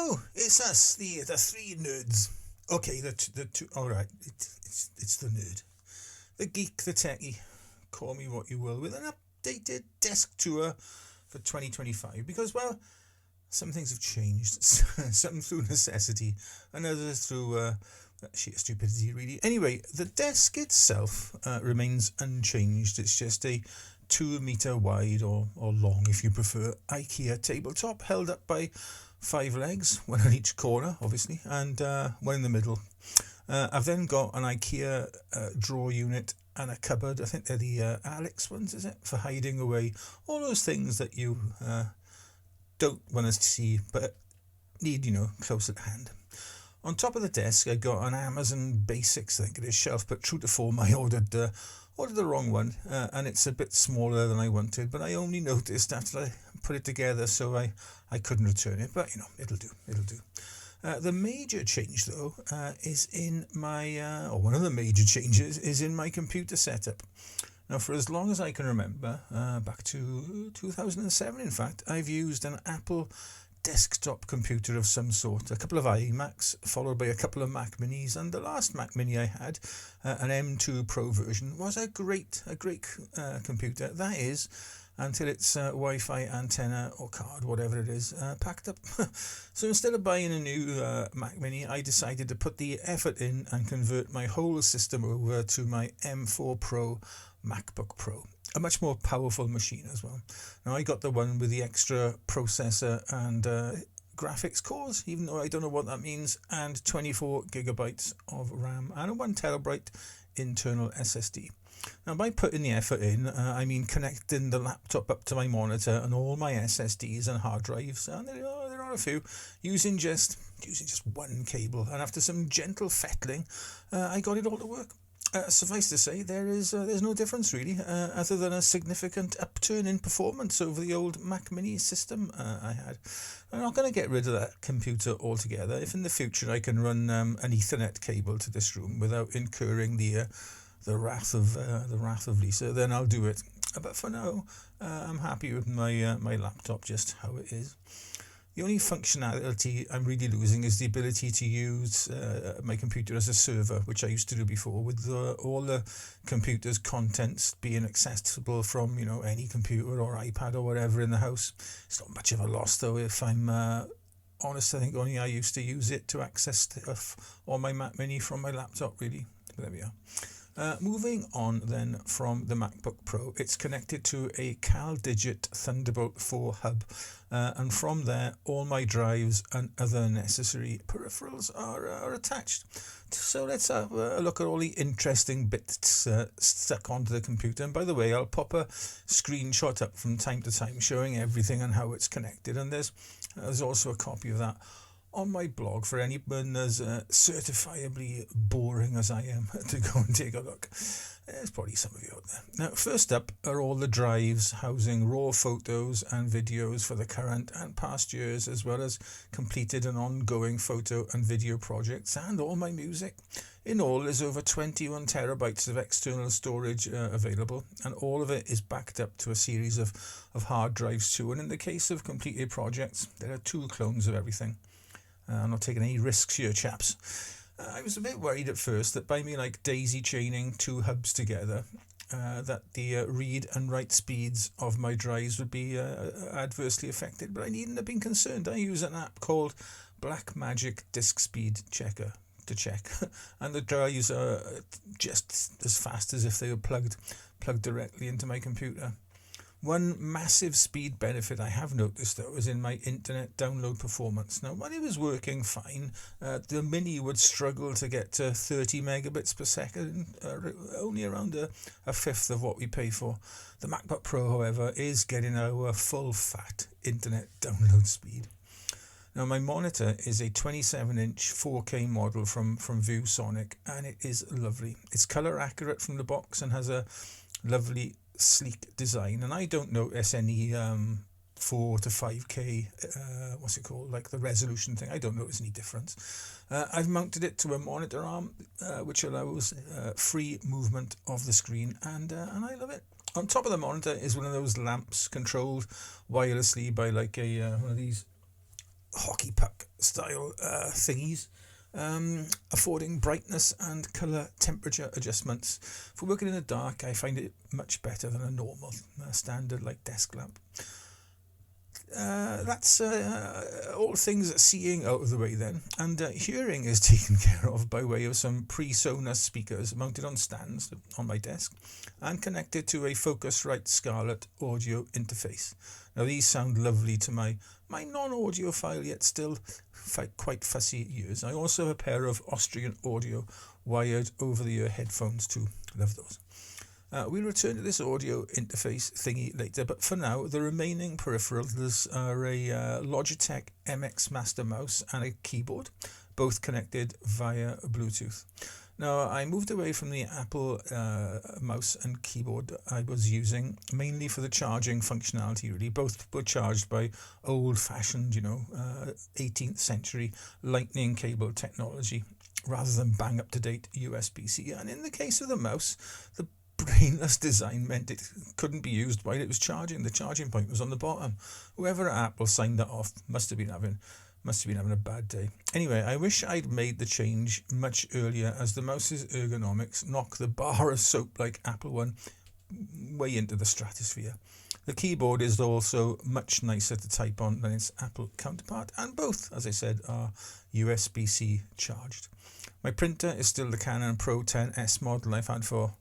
Hello, it's us, the three nerds. Okay, the two. All right, it's the nerd, the geek, the techie. Call me what you will. With an updated desk tour for 2025, because well, some things have changed. Some through necessity, and others through sheer stupidity. Really. Anyway, the desk itself remains unchanged. It's just a 2 meter wide or long, if you prefer, IKEA tabletop held up by five legs, one on each corner, obviously, and one in the middle. I've then got an IKEA drawer unit and a cupboard. I think they're the Alex ones, is it? For hiding away all those things that you don't want to see but need, close at hand. On top of the desk, I got an Amazon Basics, I think it is, shelf, but true to form, I ordered the wrong one, and it's a bit smaller than I wanted, but I only noticed after I put it together, so I couldn't return it, but it'll do. The major change, though, is in my, or one of the major changes is in my computer setup. Now, for as long as I can remember, back to 2007, in fact, I've used an Apple desktop computer of some sort, a couple of iMacs, followed by a couple of Mac Minis, and the last Mac Mini I had, an M2 Pro version, was a great computer. That is, until its Wi-Fi antenna or card, whatever it is, packed up. So instead of buying a new Mac Mini, I decided to put the effort in and convert my whole system over to my M4 MacBook Pro. A much more powerful machine as well. Now, I got the one with the extra processor and graphics cores, even though I don't know what that means, and 24 gigabytes of RAM and a 1 terabyte internal SSD. Now, by putting the effort in, I mean connecting the laptop up to my monitor and all my SSDs and hard drives, and there are a few, using just one cable, and after some gentle fettling, I got it all to work. Suffice to say, there's no difference really, other than a significant upturn in performance over the old Mac Mini system I had. I'm not going to get rid of that computer altogether. If in the future I can run an Ethernet cable to this room without incurring the wrath of Lisa, then I'll do it. But for now, I'm happy with my laptop just how it is. The only functionality I'm really losing is the ability to use my computer as a server, which I used to do before, with all the computer's contents being accessible from any computer or iPad or whatever in the house. It's not much of a loss though, if I'm honest. I think only I used to use it to access stuff on my Mac Mini from my laptop, really. But there we are. Moving on then from the MacBook Pro, it's connected to a CalDigit Thunderbolt 4 hub, and from there all my drives and other necessary peripherals are attached. So let's have a look at all the interesting bits stuck onto the computer. And by the way, I'll pop a screenshot up from time to time showing everything and how it's connected, and there's also a copy of that on my blog for anyone as certifiably boring as I am to go and take a look. There's probably some of you out there. Now, first up are all the drives housing raw photos and videos for the current and past years, as well as completed and ongoing photo and video projects, and all my music. In all, there's over 21 terabytes of external storage available, and all of it is backed up to a series of hard drives too. And in the case of completed projects, there are 2 clones of everything. I'm not taking any risks here, chaps. I was a bit worried at first that by me daisy chaining 2 hubs together, that the read and write speeds of my drives would be adversely affected, but I needn't have been concerned. I use an app called Blackmagic Disk Speed Checker to check, and the drives are just as fast as if they were plugged directly into my computer. One massive speed benefit I have noticed, though, is in my internet download performance. Now, when it was working fine, the Mini would struggle to get to 30 megabits per second, only around a fifth of what we pay for. The MacBook Pro, however, is getting our full fat internet download speed. Now, my monitor is a 27-inch 4K model from ViewSonic, and it is lovely. It's colour accurate from the box and has a lovely sleek design, and I don't notice any 4 to 5K what's it called, like the resolution thing. I don't notice any difference. I've mounted it to a monitor arm which allows free movement of the screen, and I love it. On top of the monitor is one of those lamps controlled wirelessly by one of these hockey puck style thingies, affording brightness and colour temperature adjustments. For working in the dark, I find it much better than a normal standard like desk lamp. That's all things seeing out of the way then, and hearing is taken care of by way of some pre-Sonos speakers mounted on stands on my desk and connected to a Focusrite Scarlett audio interface. Now these sound lovely to my non-audiophile yet still quite fussy ears. I also have a pair of Austrian audio wired over-the-ear headphones too. Love those. We'll return to this audio interface thingy later, but for now, the remaining peripherals are a Logitech MX Master mouse and a keyboard, both connected via Bluetooth. Now, I moved away from the Apple mouse and keyboard I was using, mainly for the charging functionality, really. Both were charged by old-fashioned, 18th century lightning cable technology, rather than bang-up-to-date USB-C. And in the case of the mouse, the brainless design meant it couldn't be used while it was charging. The charging point was on the bottom. Whoever at Apple signed that off must have been having a bad day. Anyway, I wish I'd made the change much earlier, as the mouse's ergonomics knock the bar of soap like Apple one way into the stratosphere. The keyboard is also much nicer to type on than its Apple counterpart, and both, as I said, are USB-C charged. My printer is still the Canon Pro 10S model I've had for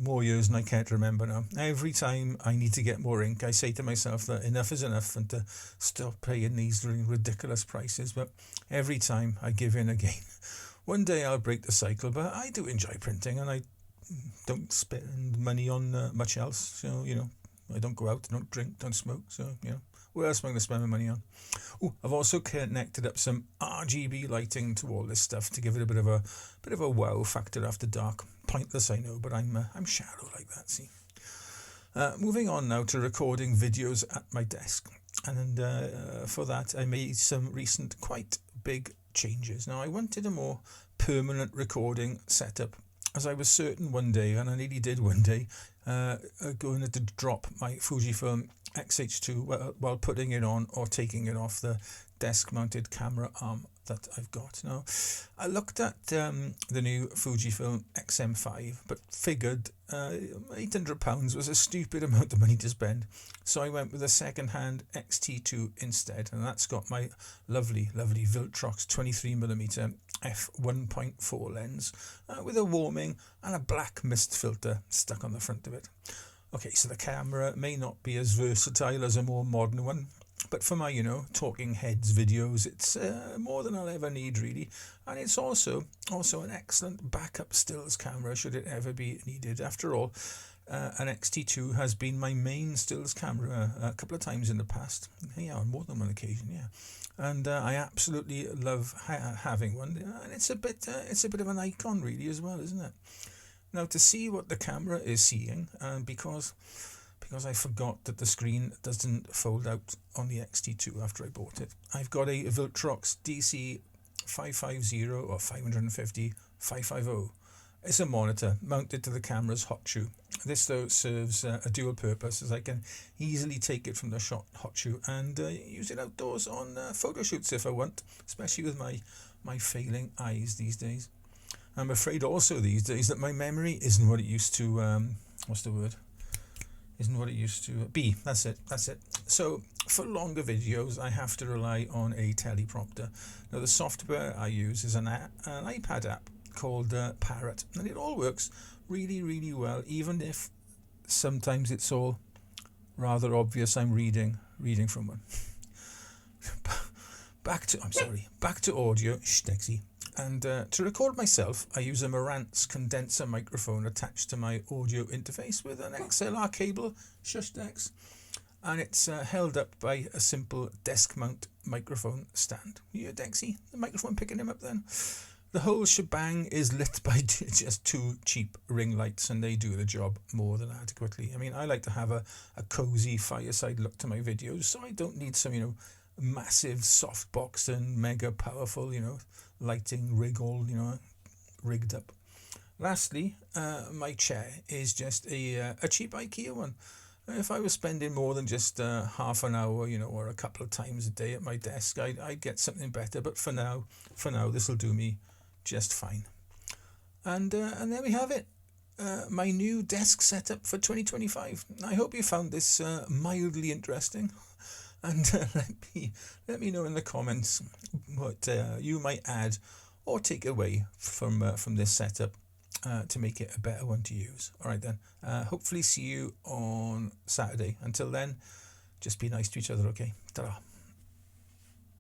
more years than I care to remember now. Every time I need to get more ink, I say to myself that enough is enough and to stop paying these ridiculous prices, but every time I give in again. One day I'll break the cycle, but I do enjoy printing, and I don't spend money on much else. So, I don't go out, don't drink, don't smoke, so, what else am I going to spend my money on? Oh, I've also connected up some RGB lighting to all this stuff to give it a bit of a wow factor after dark. Pointless, I know, but I'm shallow like that. See. Moving on now to recording videos at my desk, and for that I made some recent quite big changes. Now I wanted a more permanent recording setup, as I was certain one day, and I nearly did one day, going to drop my Fujifilm X-H2 while putting it on or taking it off the desk-mounted camera arm that I've got. Now, I looked at the new Fujifilm XM5, but figured £800 was a stupid amount of money to spend, so I went with a second-hand X-T2 instead, and that's got my lovely Viltrox 23mm f1.4 lens with a warming and a black mist filter stuck on the front of it. Okay, so the camera may not be as versatile as a more modern one, but for my, talking heads videos, it's more than I'll ever need, really. And it's also an excellent backup stills camera, should it ever be needed. After all, an X-T2 has been my main stills camera a couple of times in the past. Yeah, on more than one occasion, yeah. And I absolutely love having one. And it's a bit of an icon, really, as well, isn't it? Now, to see what the camera is seeing, because I forgot that the screen doesn't fold out on the X-T2 after I bought it, I've got a Viltrox DC 550 or 550 550. It's a monitor mounted to the camera's hot shoe. This, though, serves a dual purpose, as I can easily take it from the hot shoe and use it outdoors on photo shoots if I want, especially with my failing eyes these days. I'm afraid also these days that my memory isn't what it used to, Isn't what it used to be. That's it. So for longer videos, I have to rely on a teleprompter. Now the software I use is an iPad app called Parrot, and it all works really well, even if sometimes it's all rather obvious I'm reading from one. Back to audio, Dexy. And to record myself, I use a Marantz condenser microphone attached to my audio interface with an XLR cable, Dex, and it's held up by a simple desk mount microphone stand. You Dexy, the microphone picking him up then? The whole shebang is lit by just two cheap ring lights, and they do the job more than adequately. I mean, I like to have a cozy fireside look to my videos, so I don't need some, massive softbox and mega powerful, lighting rig all, rigged up. Lastly, my chair is just a cheap IKEA one. If I was spending more than just half an hour, or a couple of times a day at my desk, I'd get something better. But for now, this will do me just fine. And there we have it. My new desk setup for 2025. I hope you found this mildly interesting, and let me know in the comments what you might add or take away from this setup to make it a better one to use. All right then. Hopefully see you on Saturday. Until then, just be nice to each other. Okay. Ta-ra.